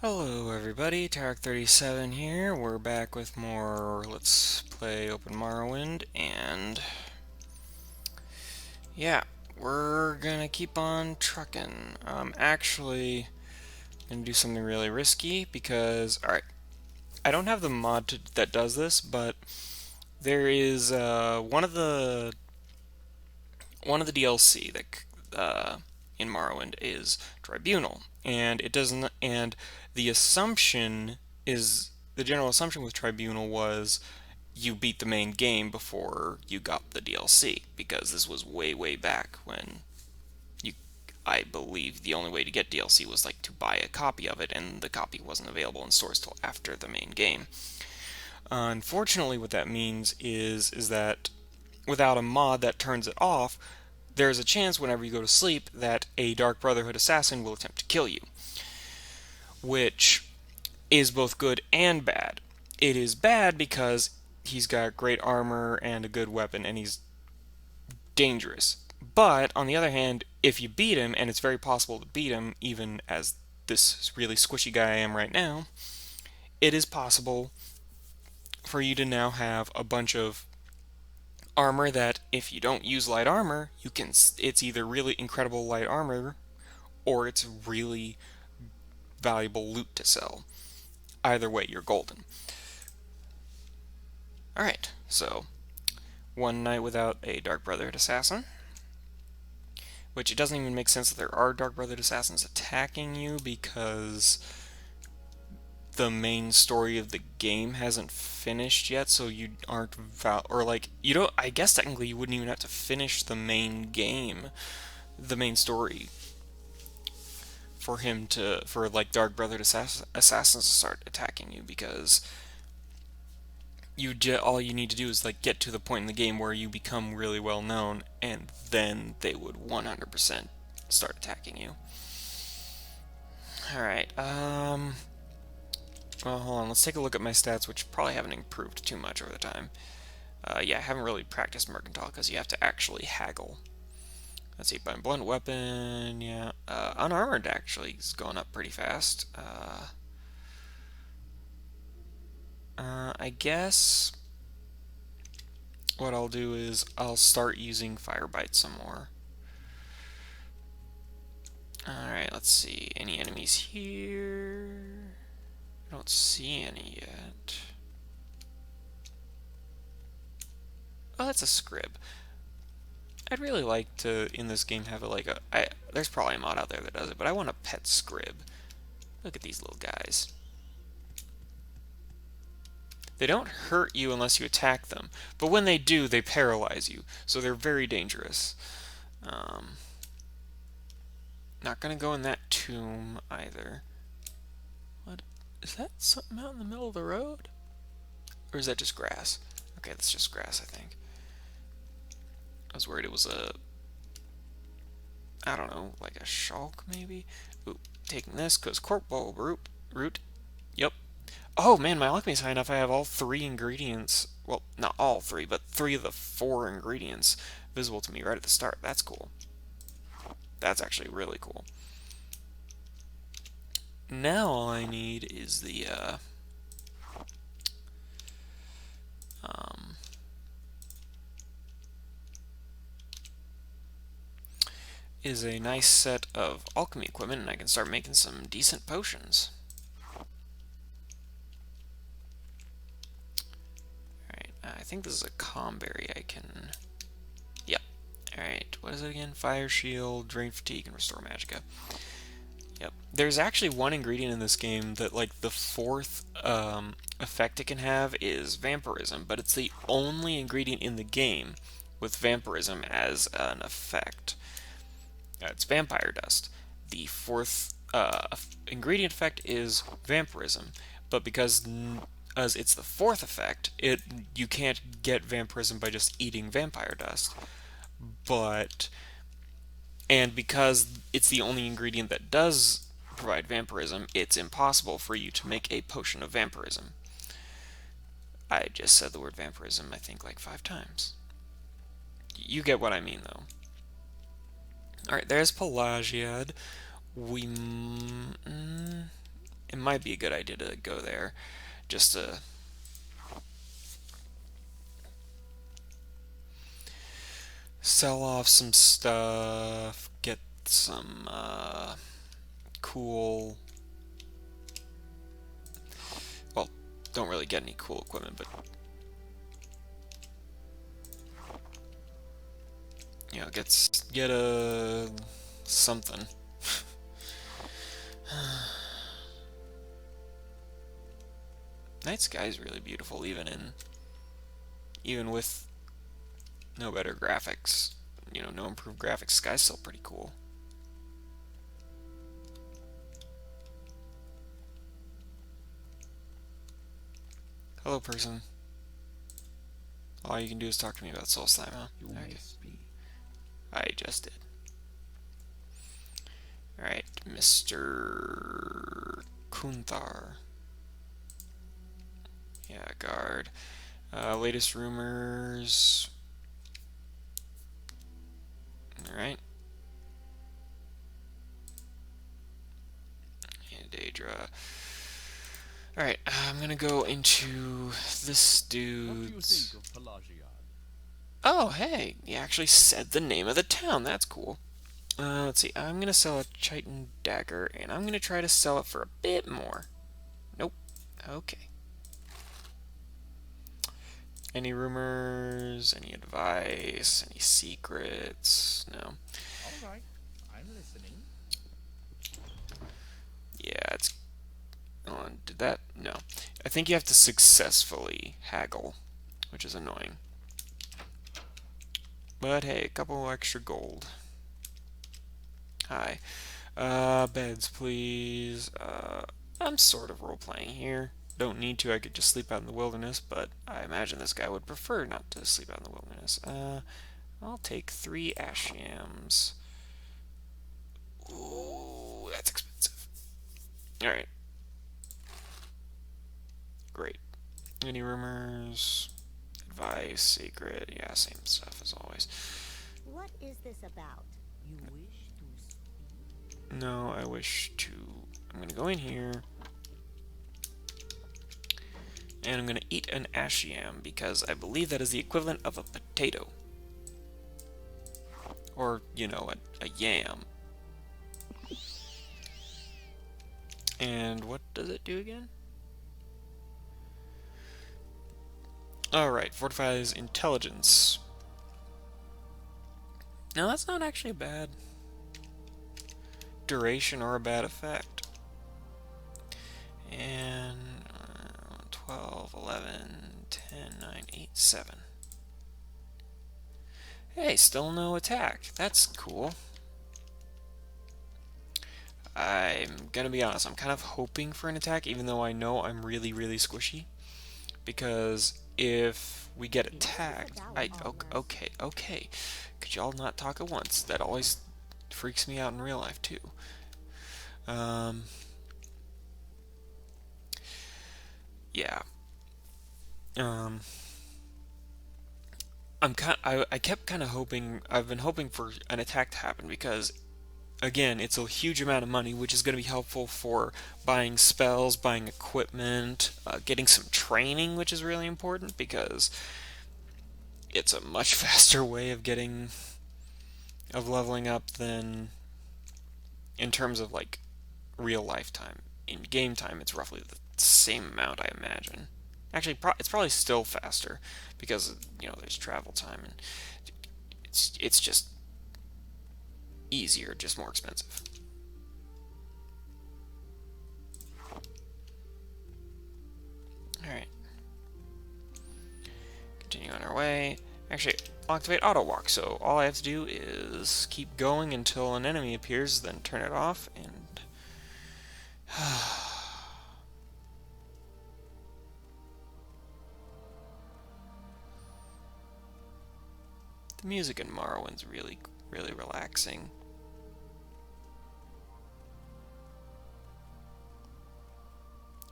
Hello everybody, Tarek37 here. We're back with more Let's Play Open Morrowind, and yeah, we're gonna keep on trucking. Actually gonna do something really risky because, alright, I don't have the mod that does this, but there is one of the DLC that in Morrowind is Tribunal, and it doesn't. And the assumption is the general assumption with Tribunal was you beat the main game before you got the DLC, because this was way back when you. I believe the only way to get DLC was like to buy a copy of it, and the copy wasn't available in stores till after the main game. Unfortunately, what that means is that without a mod that turns it off, there's a chance whenever you go to sleep that a Dark Brotherhood assassin will attempt to kill you, which is both good and bad. It is bad because he's got great armor and a good weapon, and he's dangerous. But on the other hand, if you beat him, and it's very possible to beat him, even as this really squishy guy I am right now, it is possible for you to now have a bunch of armor that, if you don't use light armor, you can. It's either really incredible light armor, or it's really valuable loot to sell. Either way, you're golden. Alright, so one night without a Dark Brotherhood assassin. Which it doesn't even make sense that there are Dark Brotherhood assassins attacking you, because the main story of the game hasn't finished yet, so you aren't or like you don't. I guess technically you wouldn't even have to finish the main game, the main story, for like Dark Brotherhood assassins to start attacking you, because all you need to do is like get to the point in the game where you become really well known, and then they would 100% start attacking you. All right. Well, hold on. Let's take a look at my stats, which probably haven't improved too much over the time. Yeah, I haven't really practiced Mercantile because you have to actually haggle. Let's see, by blunt weapon, yeah. Unarmored actually is going up pretty fast. I guess what I'll do is I'll start using Firebite some more. Alright, let's see. Any enemies here? I don't see any yet. Oh, that's a scrib. I'd really like to, in this game, have there's probably a mod out there that does it, but I want a pet scrib. Look at these little guys. They don't hurt you unless you attack them, but when they do, they paralyze you, so they're very dangerous. Not gonna go in that tomb either. What? Is that something out in the middle of the road? Or is that just grass? Okay, that's just grass, I think. I was worried it was I don't know, like a shulk maybe? Ooh, taking this, because cork bulb root. Yep. Oh man, my alchemy is high enough. I have all three ingredients. Well, not all three, but three of the four ingredients visible to me right at the start. That's cool. That's actually really cool. Now all I need is the is a nice set of alchemy equipment, and I can start making some decent potions. Alright, I think this is a comberry I can... Yep. Alright, what is it again? Fire shield, drain fatigue, and restore magicka. Yep. There's actually one ingredient in this game that, like, the fourth effect it can have is vampirism, but it's the only ingredient in the game with vampirism as an effect. It's vampire dust. The fourth ingredient effect is vampirism, but because as it's the fourth effect, you can't get vampirism by just eating vampire dust. And because it's the only ingredient that does provide vampirism, it's impossible for you to make a potion of vampirism. I just said the word vampirism, I think, like 5 times. You get what I mean, though. Alright, there's Pelagiad. It it might be a good idea to go there just to sell off some stuff, get some cool, well, don't really get any cool equipment, but you know, get a something. Night sky is really beautiful, even with no better graphics. You know, no improved graphics. Sky's still pretty cool. Hello, person. All you can do is talk to me about Soul Slime, huh? Okay. I just did. Alright, Mr. Kunthar. Yeah, guard. Latest rumors. Alright. And Daedra. Alright, I'm gonna go into this dude's... Oh, hey! He actually said the name of the town. That's cool. Let's see. I'm gonna sell a Chitin dagger, and I'm gonna try to sell it for a bit more. Nope. Okay. Any rumors? Any advice? Any secrets? No. All right, I'm listening. Yeah, it's... Oh, did that? No. I think you have to successfully haggle, which is annoying. But hey, a couple extra gold. Hi. Beds, please. I'm sort of role-playing here. Don't need to, I could just sleep out in the wilderness, but I imagine this guy would prefer not to sleep out in the wilderness. I'll take 3 ash yams. Ooh, that's expensive. Alright. Great. Any rumors? Advice, secret, yeah, same stuff as always. What is this about? You wish to speak? No, I wish to... I'm gonna go in here. And I'm gonna eat an ash yam because I believe that is the equivalent of a potato. Or, you know, a yam. And what does it do again? Alright, fortifies intelligence. Now that's not actually a bad duration or a bad effect. And 12, 11, 10, 9, 8, 7. Hey, still no attack. That's cool. I'm gonna be honest, I'm kind of hoping for an attack, even though I know I'm really, really squishy. Because if we get attacked, okay. Could y'all not talk at once? That always freaks me out in real life too. Yeah. I kept kind of hoping. I've been hoping for an attack to happen because, again, it's a huge amount of money, which is going to be helpful for buying spells, buying equipment, getting some training, which is really important because it's a much faster way of leveling up than in terms of like real life time. In game time, it's roughly the same amount, I imagine. Actually, it's probably still faster because, you know, there's travel time and it's just easier, just more expensive. Alright. Continue on our way. Actually, I'll activate auto walk, so all I have to do is keep going until an enemy appears, then turn it off, and... The music in Morrowind's really, really relaxing.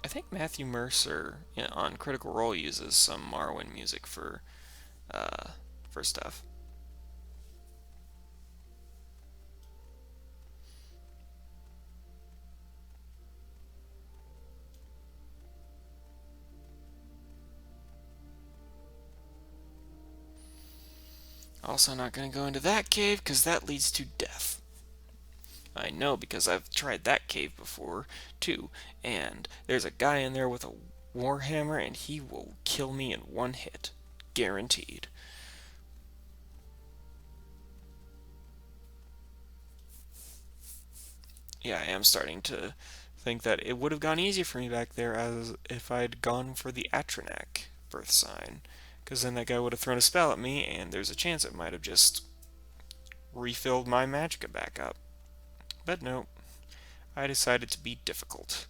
I think Matthew Mercer on Critical Role uses some Morrowind music for stuff. Also not going to go into that cave because that leads to death. I know because I've tried that cave before too, and there's a guy in there with a warhammer and he will kill me in one hit. Guaranteed. Yeah, I am starting to think that it would have gone easier for me back there as if I'd gone for the Atronak birth sign. Because then that guy would have thrown a spell at me, and there's a chance it might have just refilled my magicka back up. But no, I decided to be difficult.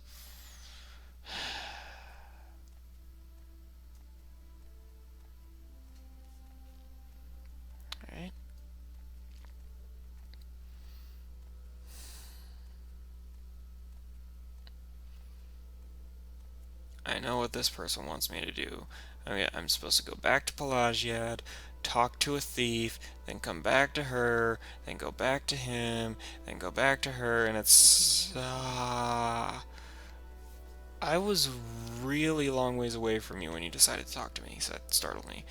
Alright. I know what this person wants me to do. Okay, I'm supposed to go back to Pelagiad, talk to a thief, then come back to her, then go back to him, then go back to her, and it's... I was really long ways away from you when you decided to talk to me, so that startled me.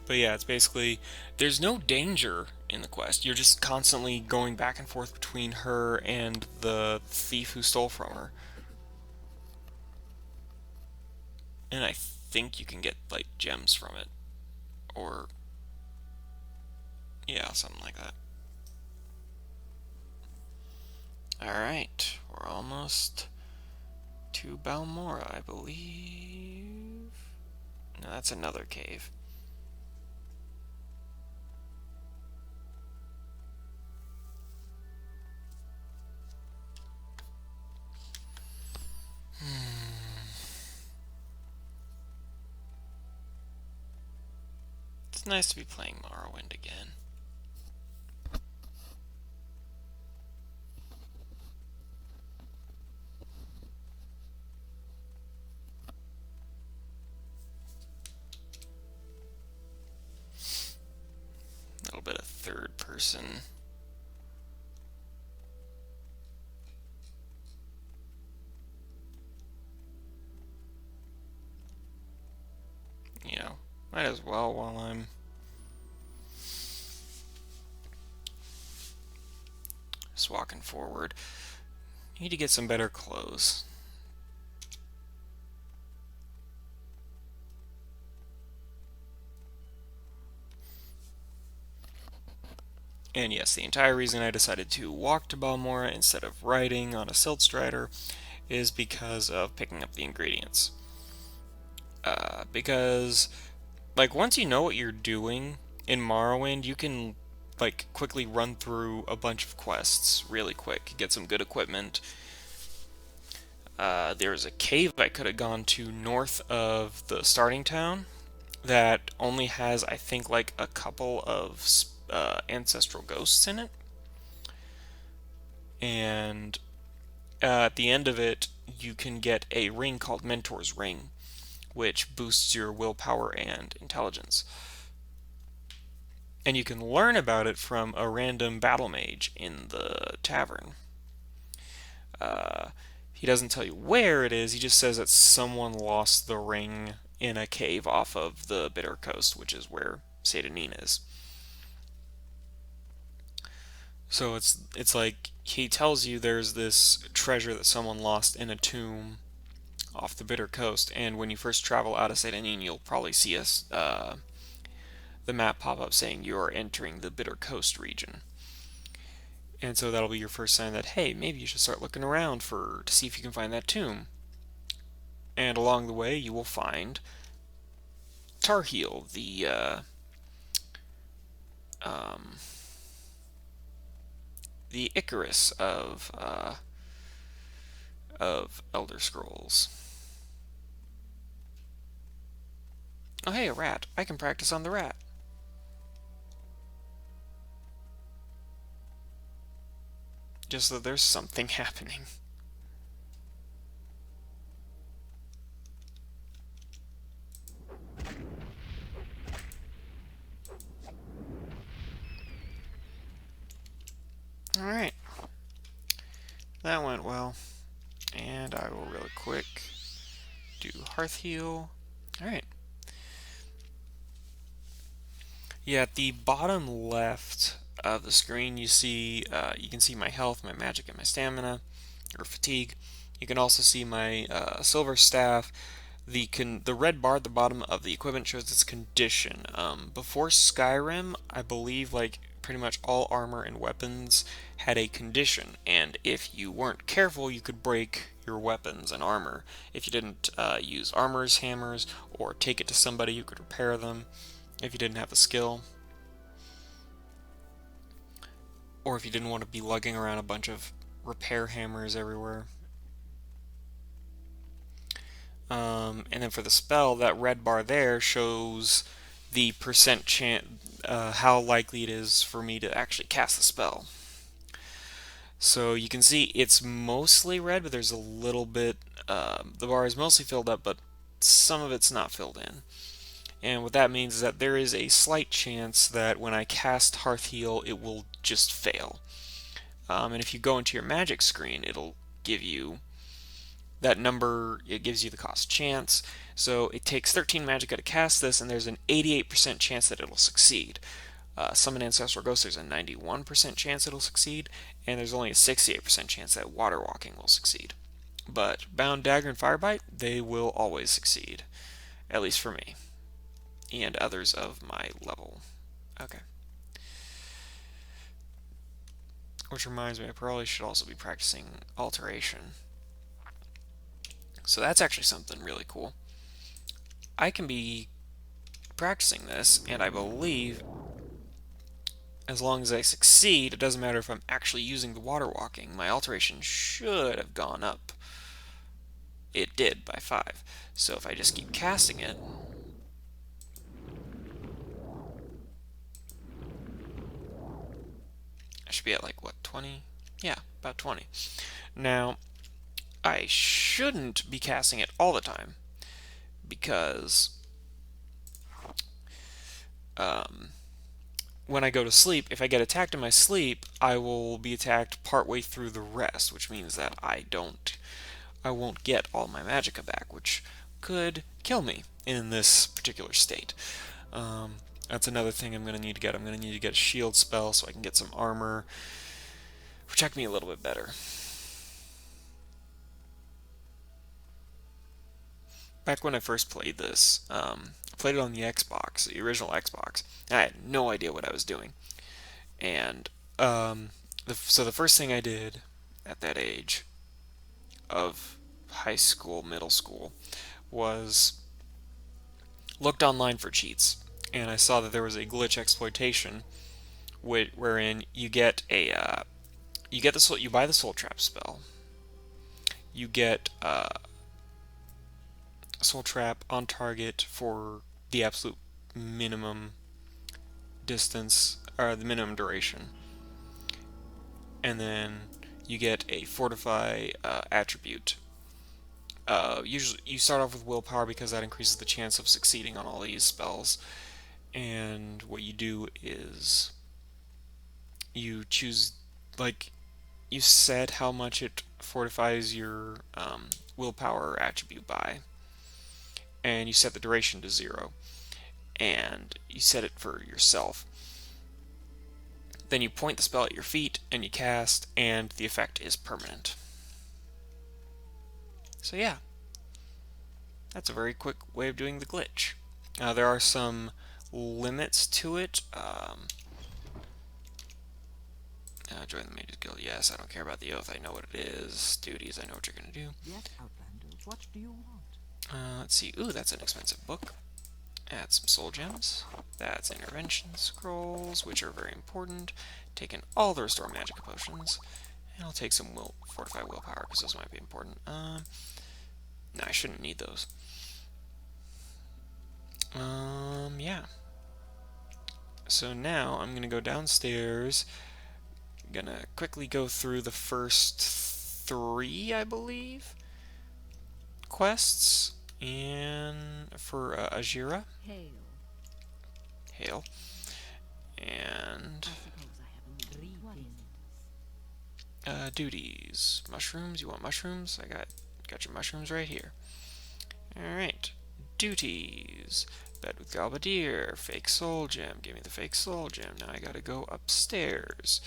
But yeah, it's basically, there's no danger in the quest. You're just constantly going back and forth between her and the thief who stole from her. And I think you can get, like, gems from it. Or, yeah, something like that. Alright, we're almost to Balmora, I believe. No, that's another cave. It's nice to be playing Morrowind again. A little bit of third person. You know, might as well while I'm just walking forward. Need to get some better clothes. And yes, the entire reason I decided to walk to Balmora instead of riding on a silt strider is because of picking up the ingredients. Because, like, once you know what you're doing in Morrowind, you can, like, quickly run through a bunch of quests really quick, get some good equipment. There's a cave I could have gone to north of the starting town that only has, I think, like a couple of ancestral ghosts in it. And at the end of it, you can get a ring called Mentor's Ring, which boosts your willpower and intelligence. And you can learn about it from a random battle mage in the tavern. He doesn't tell you where it is, he just says that someone lost the ring in a cave off of the Bitter Coast, which is where Satanin is. So it's like he tells you there's this treasure that someone lost in a tomb off the Bitter Coast, and when you first travel out of Satanin, you'll probably see the map pop up saying you are entering the Bitter Coast region. And so that'll be your first sign that, hey, maybe you should start looking around to see if you can find that tomb. And along the way, you will find Theall, the Icarus of Elder Scrolls. Oh, hey, a rat. I can practice on the rat. Just that there's something happening. Alright. That went well. And I will really quick do Hearth Heal. Alright. Yeah, at the bottom left of the screen, you can see my health, my magic, and my stamina or fatigue. You can also see my silver staff. The red bar at the bottom of the equipment shows its condition. Before Skyrim, I believe like pretty much all armor and weapons had a condition, and if you weren't careful, you could break your weapons and armor. If you didn't use armor's hammers or take it to somebody who could repair them, if you didn't have the skill, or if you didn't want to be lugging around a bunch of repair hammers everywhere. And then for the spell, that red bar there shows the percent chance, how likely it is for me to actually cast the spell. So you can see it's mostly red, but there's a little bit, the bar is mostly filled up, but some of it's not filled in. And what that means is that there is a slight chance that when I cast Heal, it will just fail. And if you go into your magic screen, it'll give you that number. It gives you the cost chance. So it takes 13 magicka to cast this, and there's an 88% chance that it'll succeed. Summon Ancestral Ghost, there's a 91% chance it'll succeed, and there's only a 68% chance that Water Walking will succeed. But Bound Dagger and Firebite, they will always succeed. At least for me. And others of my level. Okay. Which reminds me, I probably should also be practicing Alteration. So that's actually something really cool. I can be practicing this, and I believe as long as I succeed, it doesn't matter if I'm actually using the water walking. My alteration should have gone up. It did by 5. So if I just keep casting it, I should be at like, what, 20? Yeah, about 20. Now, I shouldn't be casting it all the time because when I go to sleep, if I get attacked in my sleep, I will be attacked partway through the rest, which means that I won't get all my magicka back, which could kill me in this particular state. That's another thing I'm going to need to get. I'm going to need to get a shield spell so I can get some armor, protect me a little bit better. Back when I first played this, I played it on the Xbox, the original Xbox. I had no idea what I was doing. And so the first thing I did at that age of high school, middle school, was looked online for cheats. And I saw that there was a glitch exploitation wherein you get you buy the soul trap spell. You get soul trap on target for the absolute minimum distance, or the minimum duration, and then you get a fortify attribute. Usually you start off with willpower because that increases the chance of succeeding on all these spells, and what you do is you choose, like, you set how much it fortifies your willpower attribute by, and you set the duration to 0, and you set it for yourself. Then you point the spell at your feet, and you cast, and the effect is permanent. So yeah, that's a very quick way of doing the glitch. There are some limits to it. Join the Mages Guild. Yes, I don't care about the oath. I know what it is. Duties, I know what you're going to do. Yes, Outlander, what do you want? Let's see. Ooh, that's an expensive book. Add some soul gems. That's intervention scrolls, which are very important. Taking all the restore magic potions. And I'll take some fortify willpower, because those might be important. No, I shouldn't need those. Yeah. So now I'm going to go downstairs. Gonna quickly go through the first 3, I believe, quests, and for Ajira. Hail. Hail. And duties. Mushrooms. You want mushrooms? I got your mushrooms right here. Alright. Duties. Bed with Galbadier. Fake soul gem. Give me the fake soul gem. Now I gotta go upstairs.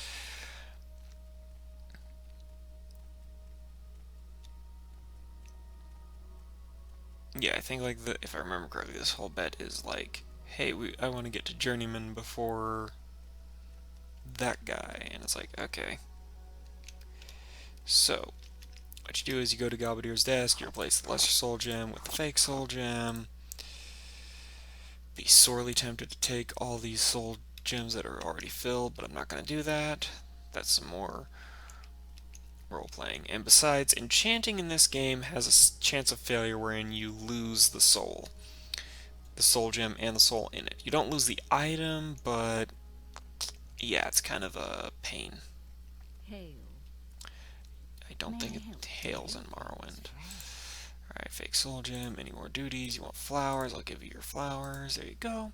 Yeah, I think like if I remember correctly, this whole bet is like, hey, I want to get to Journeyman before that guy, and it's like, okay. So, what you do is you go to Galbadier's desk, you replace the lesser soul gem with the fake soul gem. Be sorely tempted to take all these soul gems that are already filled, but I'm not going to do that. That's some more role-playing. And besides, enchanting in this game has a chance of failure wherein you lose the soul gem and the soul in it. You don't lose the item, but yeah, it's kind of a pain. Hail. I don't think it hails in Morrowind. Alright, fake soul gem. Any more duties? You want flowers? I'll give you your flowers. There you go.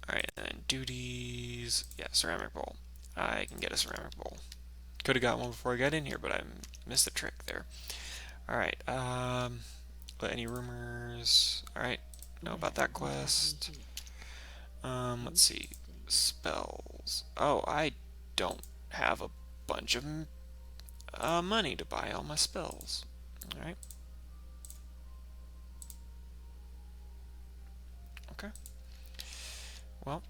Alright, and then duties. Yeah, ceramic bowl. I can get a ceramic bowl. Could have got one before I got in here, but I missed the trick there. Alright, any rumors? Alright, know about that quest. Let's see. Spells. Oh, I don't have a bunch of money to buy all my spells. Alright. Okay. Well,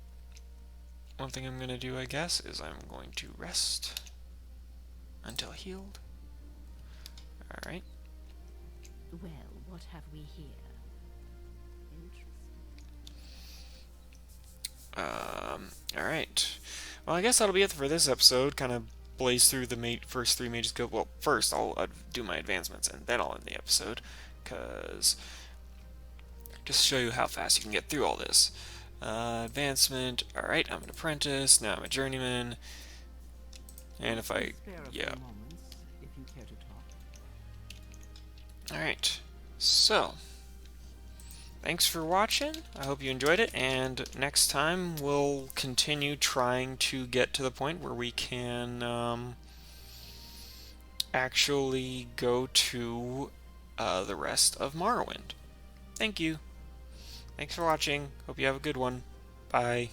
one thing I'm going to do, I guess, is I'm going to rest until healed. Alright. Well, what have we here? Interesting. Alright. Well, I guess that'll be it for this episode. Kind of blaze through the first 3 mages guild. Well, first I'll do my advancements, and then I'll end the episode, because just to show you how fast you can get through all this. Advancement. Alright, I'm an apprentice. Now I'm a journeyman. And if I... yeah. Alright. So, thanks for watching. I hope you enjoyed it, and next time we'll continue trying to get to the point where we can actually go to the rest of Morrowind. Thank you. Thanks for watching. Hope you have a good one. Bye.